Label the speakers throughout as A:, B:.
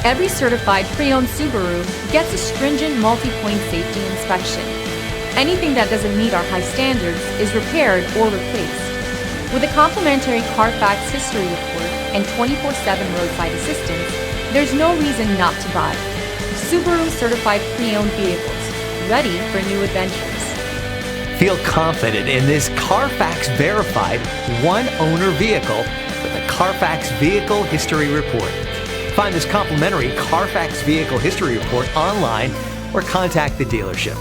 A: Every certified pre-owned Subaru gets a stringent multi-point safety inspection. Anything that doesn't meet our high standards is repaired or replaced. With a complimentary CARFAX history report and 24/7 roadside assistance, there's no reason not to buy. Subaru certified pre-owned vehicles, ready for new adventures.
B: Feel confident in this CARFAX verified one-owner vehicle with a CARFAX Vehicle History Report. Find this complimentary CARFAX Vehicle History Report online or contact the dealership.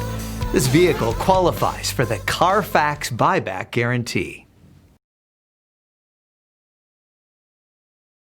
B: This vehicle qualifies for the CARFAX buyback guarantee.